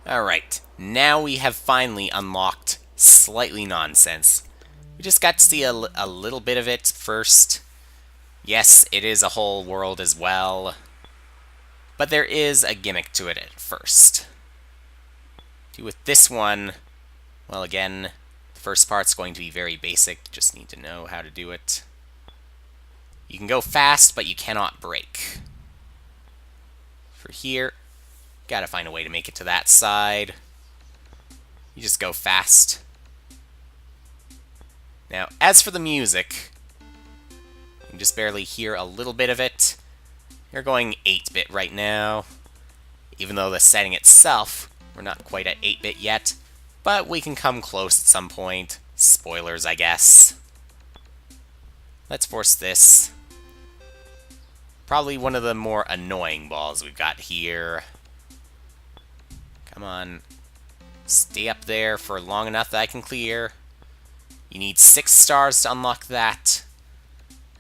Alright, now we have finally unlocked Slightly Nonsense. We just got to see a little bit of it first. Yes, it is a whole world as well, but there is a gimmick to it at first. With this one, well again, the first part's going to be very basic, just need to know how to do it. You can go fast, but you cannot brake. For here, gotta find a way to make it to that side. You just go fast. Now, as for the music, you can just barely hear a little bit of it. You're going 8-bit right now, even though the setting itself, we're not quite at 8-bit yet, but we can come close at some point. Spoilers, I guess. Let's force this. Probably one of the more annoying balls we've got here. Come on. Stay up there for long enough that I can clear. You need 6 stars to unlock that.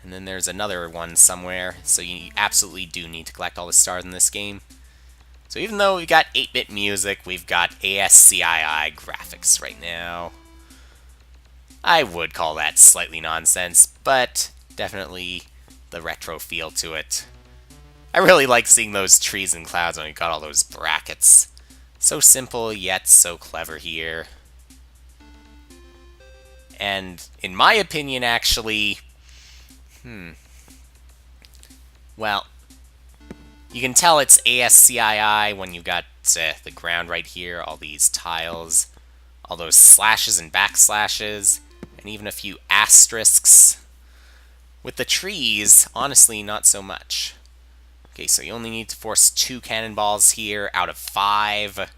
And then there's another one somewhere, so you absolutely do need to collect all the stars in this game. So even though we've got 8-bit music, we've got ASCII graphics right now. I would call that slightly nonsense, but definitely the retro feel to it. I really like seeing those trees and clouds when we got all those brackets. So simple, yet so clever here. And in my opinion, actually, well, you can tell it's ASCII when you've got the ground right here, all these tiles, all those slashes and backslashes, and even a few asterisks. With the trees, honestly, not so much. Okay, so you only need to force 2 cannonballs here out of 5.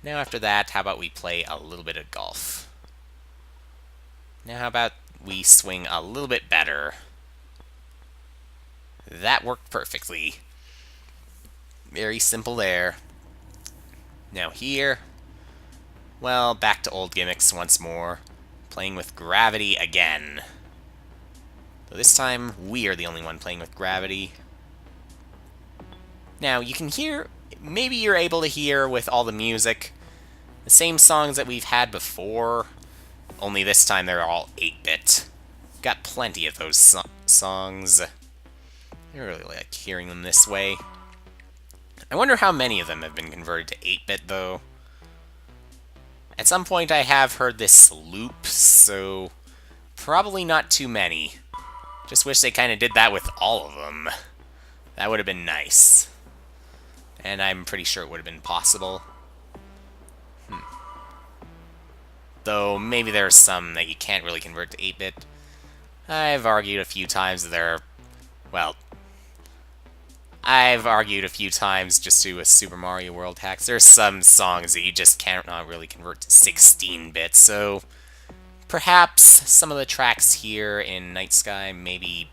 Now after that, how about we play a little bit of golf? Now how about we swing a little bit better? That worked perfectly. Very simple there. Now here, well, back to old gimmicks once more. Playing with gravity again. So this time, we are the only one playing with gravity. Now, you can hear, maybe you're able to hear with all the music, the same songs that we've had before, only this time they're all 8-bit. Got plenty of those songs. I really like hearing them this way. I wonder how many of them have been converted to 8-bit, though. At some point I have heard this loop, so probably not too many. Just wish they kind of did that with all of them. That would have been nice. And I'm pretty sure it would have been possible. Though maybe there are some that you can't really convert to 8-bit. I've argued a few times that there are, well, I've argued a few times just to a Super Mario World hacks. There's some songs that you just cannot really convert to 16-bit, so perhaps some of the tracks here in NightSky, maybe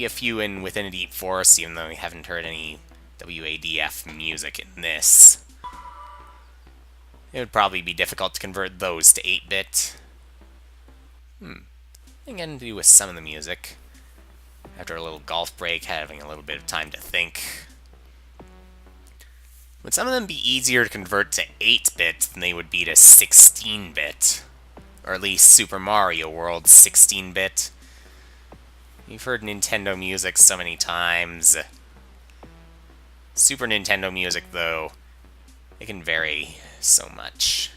a few in Within a Deep Forest, even though we haven't heard any WADF music in this. It would probably be difficult to convert those to 8-bit. Again, to do with some of the music. After a little golf break, having a little bit of time to think. Would some of them be easier to convert to 8-bit than they would be to 16-bit? Or at least Super Mario World 16-bit? You've heard Nintendo music so many times. Super Nintendo music, though, it can vary so much.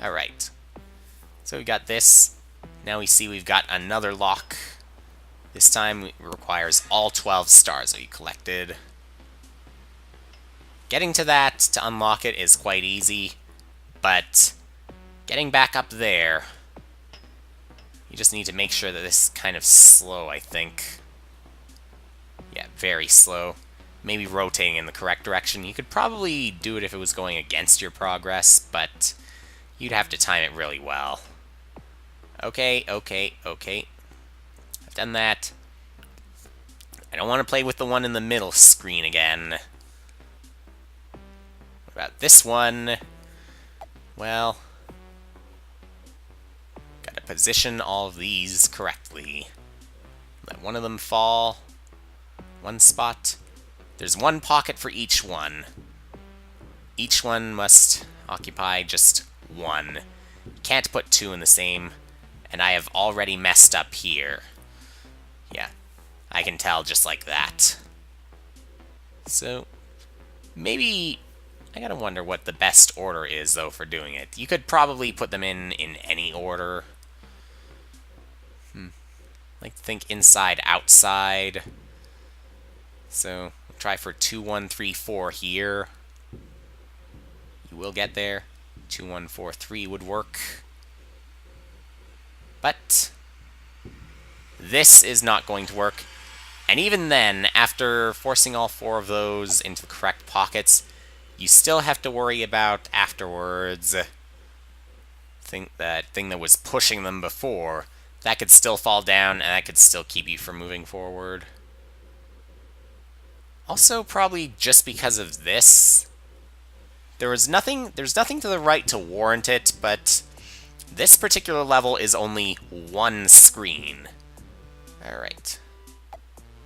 Alright. So we got this. Now we see we've got another lock. This time it requires all 12 stars that you collected. Getting to that to unlock it is quite easy, but getting back up there, you just need to make sure that this is kind of slow, I think. Yeah, very slow. Maybe rotating in the correct direction. You could probably do it if it was going against your progress, but you'd have to time it really well. Okay. I've done that. I don't want to play with the one in the middle screen again. What about this one? Well, gotta position all of these correctly. Let one of them fall. One spot. There's one pocket for each one. Each one must occupy just one. You can't put two in the same, and I have already messed up here. Yeah, I can tell just like that. So, maybe... I gotta wonder what the best order is, though, for doing it. You could probably put them in any order. Like, think inside, outside. So, we'll try for 2, 1, 3, 4 here. You will get there. 2, 1, 4, 3 would work. But this is not going to work. And even then, after forcing all 4 of those into the correct pockets, you still have to worry about afterwards. That thing that was pushing them before, that could still fall down, and that could still keep you from moving forward. Also, probably just because of this, there's nothing to the right to warrant it, but this particular level is only one screen. Alright.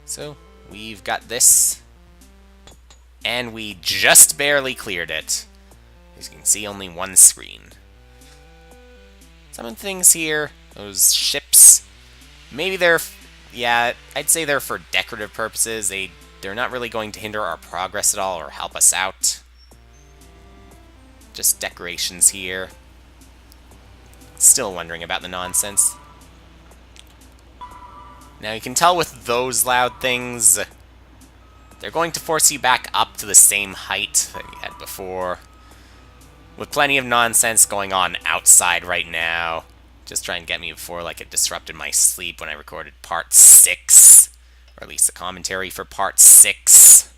So, we've got this, and we just barely cleared it. As you can see, only one screen. Some of the things here, those ships, maybe they're, yeah, I'd say they're for decorative purposes. They're not really going to hinder our progress at all or help us out. Just decorations here. Still wondering about the nonsense. Now you can tell with those loud things, they're going to force you back up to the same height that you had before. With plenty of nonsense going on outside right now. Just trying to get me before like it disrupted my sleep when I recorded part 6. Or at least the commentary for part 6.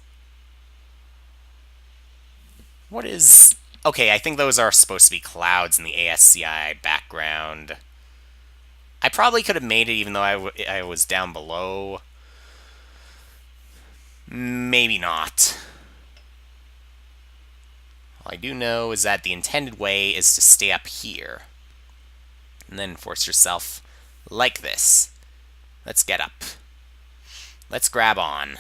What is... Okay, I think those are supposed to be clouds in the ASCII background. I probably could have made it even though I was down below. Maybe not. All I do know is that the intended way is to stay up here. And then force yourself like this. Let's get up. Let's grab on.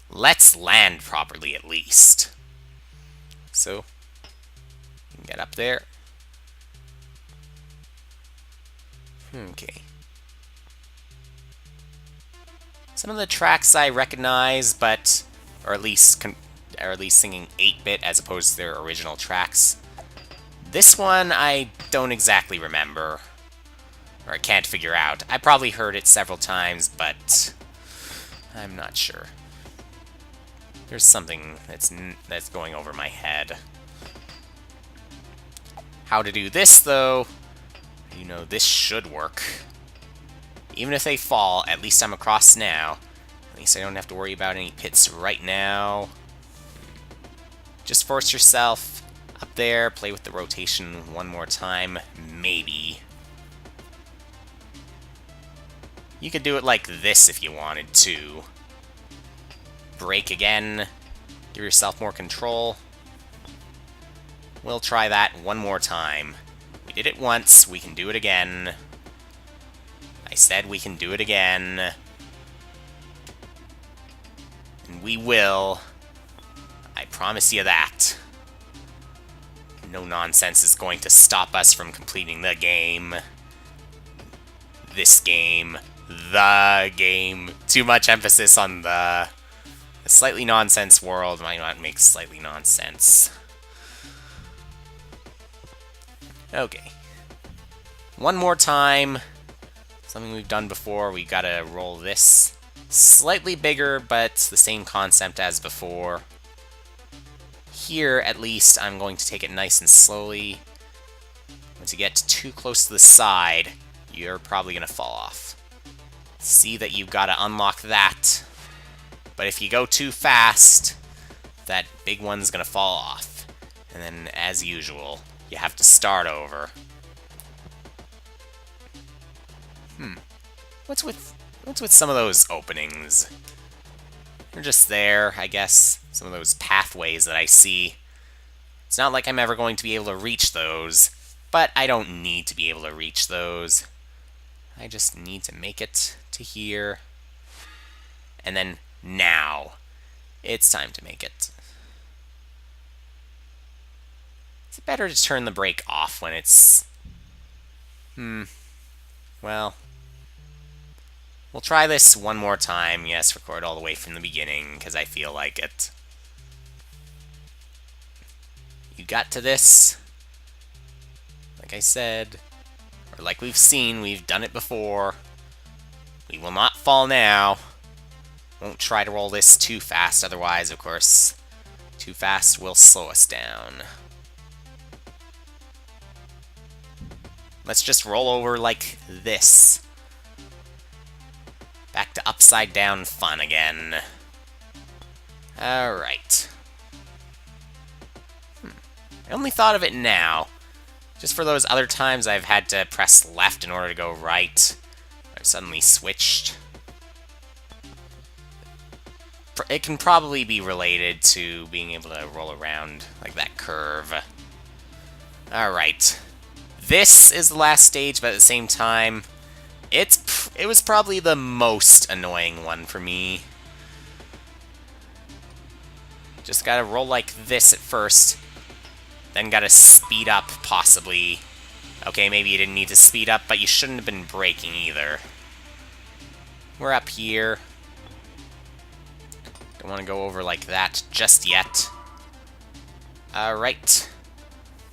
Let's land properly, at least. So, you can get up there. Okay. Some of the tracks I recognize, but... Or at least singing 8-bit as opposed to their original tracks. This one, I don't exactly remember. Or I can't figure out. I probably heard it several times, but... I'm not sure. There's something that's going over my head. How to do this, though... You know, this should work. Even if they fall, at least I'm across now. At least I don't have to worry about any pits right now. Just force yourself up there, play with the rotation one more time, maybe. You could do it like this if you wanted to. Brake again, give yourself more control. We'll try that one more time. We did it once, we can do it again. I said we can do it again. And we will. I promise you that. No nonsense is going to stop us from completing the game. This game. The game. Too much emphasis on the... A slightly nonsense world might not make slightly nonsense. Okay. One more time. Something we've done before. We gotta roll this. Slightly bigger, but the same concept as before. Here, at least, I'm going to take it nice and slowly. Once you get too close to the side, you're probably gonna fall off. See that you've got to unlock that. But if you go too fast, that big one's gonna fall off. And then, as usual, you have to start over. What's with some of those openings? They're just there, I guess. Some of those pathways that I see. It's not like I'm ever going to be able to reach those, but I don't need to be able to reach those. I just need to make it to here. And then now, it's time to make it. Is it better to turn the brake off when it's... Well... We'll try this one more time. Yes, record all the way from the beginning, because I feel like it. You got to this. Like I said, or like we've seen, we've done it before. We will not fall now. Won't try to roll this too fast, otherwise, of course, too fast will slow us down. Let's just roll over like this. Back to upside down fun again. Alright. I only thought of it now. Just for those other times I've had to press left in order to go right. I've suddenly switched. It can probably be related to being able to roll around like that curve. Alright. This is the last stage, but at the same time, it was probably the most annoying one for me. Just gotta roll like this at first. Then gotta speed up, possibly. Okay, maybe you didn't need to speed up, but you shouldn't have been braking either. We're up here. Don't want to go over like that just yet. Alright.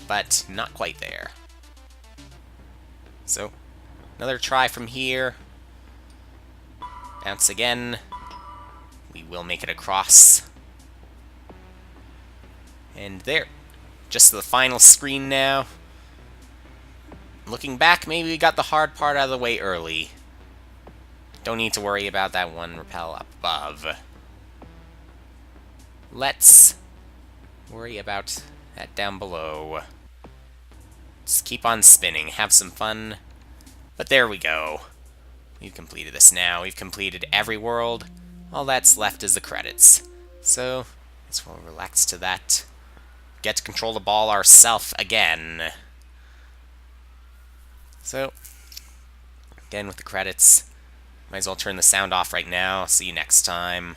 But not quite there. So, another try from here. Bounce again. We will make it across. And there. Just the final screen now. Looking back, maybe we got the hard part out of the way early. Don't need to worry about that one rappel up above. Let's worry about that down below. Just keep on spinning, have some fun. But there we go. We've completed this now. We've completed every world. All that's left is the credits. So, let's relax to that. Get to control the ball ourselves again. So, again with the credits. Might as well turn the sound off right now. See you next time.